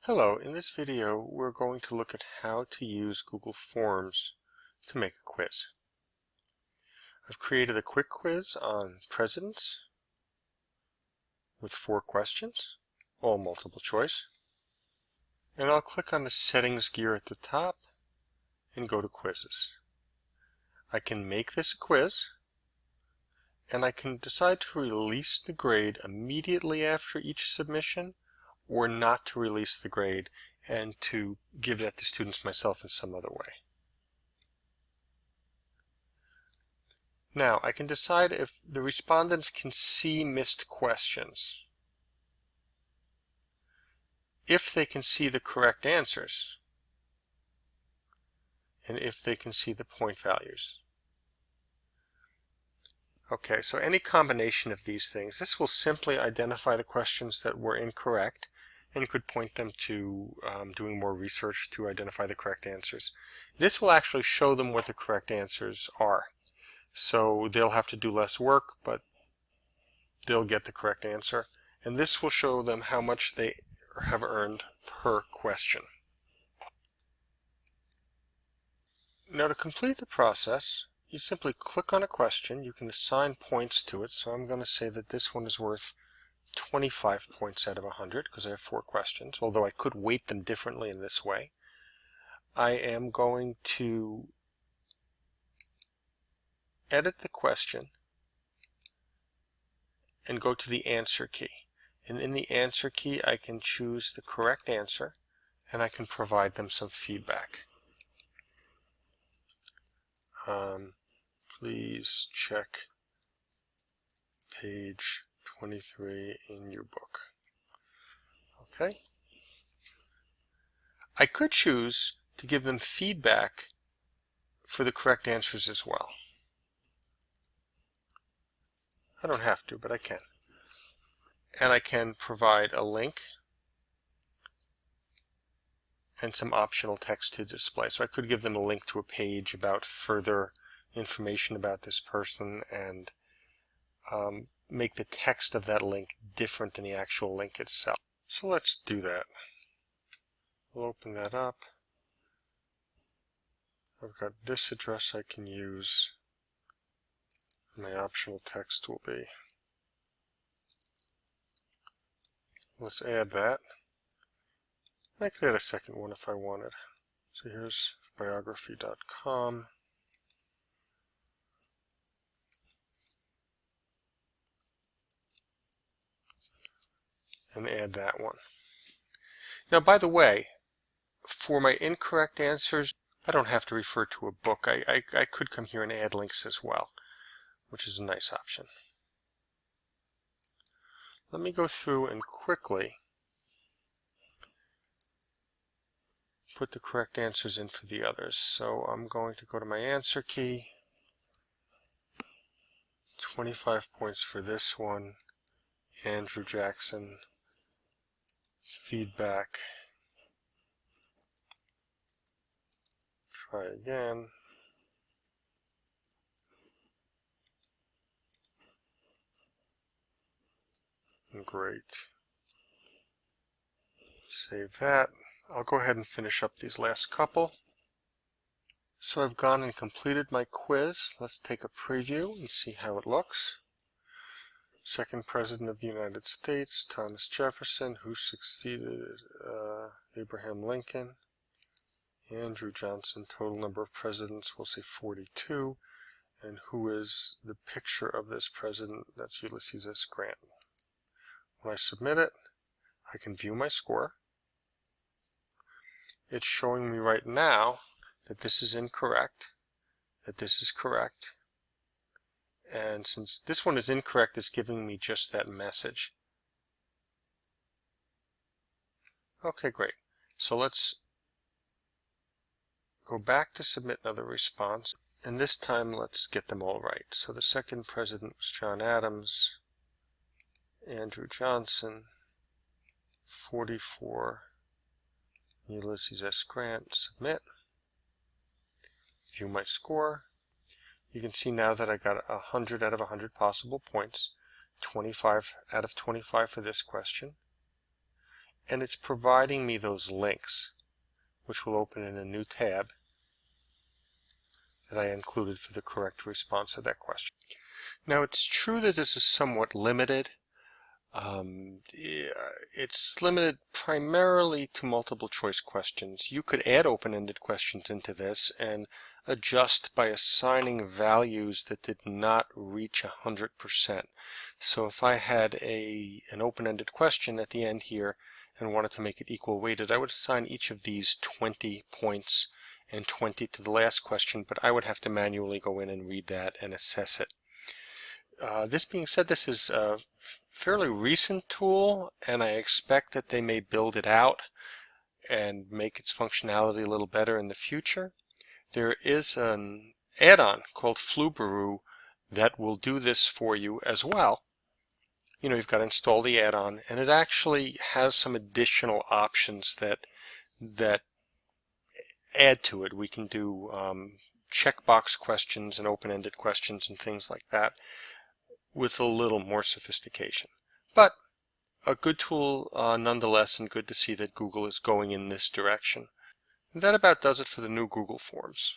Hello, in this video we're going to look at how to use Google Forms to make a quiz. I've created a quick quiz on presidents with 4 questions, all multiple choice. And I'll click on the settings gear at the top and go to quizzes. I can make this a quiz, and I can decide to release the grade immediately after each submission or not to release the grade and to give that to students myself in some other way. Now, I can decide if the respondents can see missed questions, if they can see the correct answers, and if they can see the point values. Okay, so any combination of these things, this will simply identify the questions that were incorrect and could point them to doing more research to identify the correct answers. This will actually show them what the correct answers are. So they'll have to do less work, but they'll get the correct answer. And this will show them how much they have earned per question. Now to complete the process, you simply click on a question. You can assign points to it. So I'm going to say that this one is worth 25 points out of 100 because I have 4 questions, although I could weight them differently in this way. I am going to edit the question and go to the answer key. And in the answer key, I can choose the correct answer and I can provide them some feedback. Please check page 23 in your book. Okay. I could choose to give them feedback for the correct answers as well. I don't have to, but I can. And I can provide a link and some optional text to display. So I could give them a link to a page about further information about this person and make the text of that link different than the actual link itself. So let's do that. We'll open that up. I've got this address I can use. My optional text will be. Let's add that. I could add a second one if I wanted. So here's biography.com. And add that one. Now, by the way, for my incorrect answers, I don't have to refer to a book. I could come here and add links as well, which is a nice option. Let me go through and quickly put the correct answers in for the others. So I'm going to go to my answer key. 25 points for this one. Andrew Jackson. Feedback. Try again. Great. Save that. I'll go ahead and finish up these last couple. So I've gone and completed my quiz. Let's take a preview and see how it looks. Second President of the United States, Thomas Jefferson. Who succeeded Abraham Lincoln? Andrew Johnson. Total number of presidents, we'll say 42. And who is the picture of this president? That's Ulysses S. Grant. When I submit it, I can view my score. It's showing me right now that this is incorrect, that this is correct. And since this one is incorrect, it's giving me just that message. Okay, great. So let's go back to submit another response. And this time, let's get them all right. So the second president was John Adams, Andrew Johnson, 44, Ulysses S. Grant. Submit. View my score. You can see now that I got 100 out of 100 possible points, 25 out of 25 for this question. and it's providing me those links, which will open in a new tab that I included for the correct response to that question. Now, it's true that this is somewhat limited. It's limited primarily to multiple choice questions. You could add open-ended questions into this and adjust by assigning values that did not reach 100%. So if I had an open-ended question at the end here and wanted to make it equal weighted, I would assign each of these 20 points and 20 to the last question, but I would have to manually go in and read that and assess it. This being said, this is a fairly recent tool, and I expect that they may build it out and make its functionality a little better in the future. There is an add-on called Flubaroo that will do this for you as well. You know, you've got to install the add-on, and it actually has some additional options that add to it. We can do checkbox questions and open-ended questions and things like that with a little more sophistication. But a good tool nonetheless, and good to see that Google is going in this direction. And that about does it for the new Google Forms.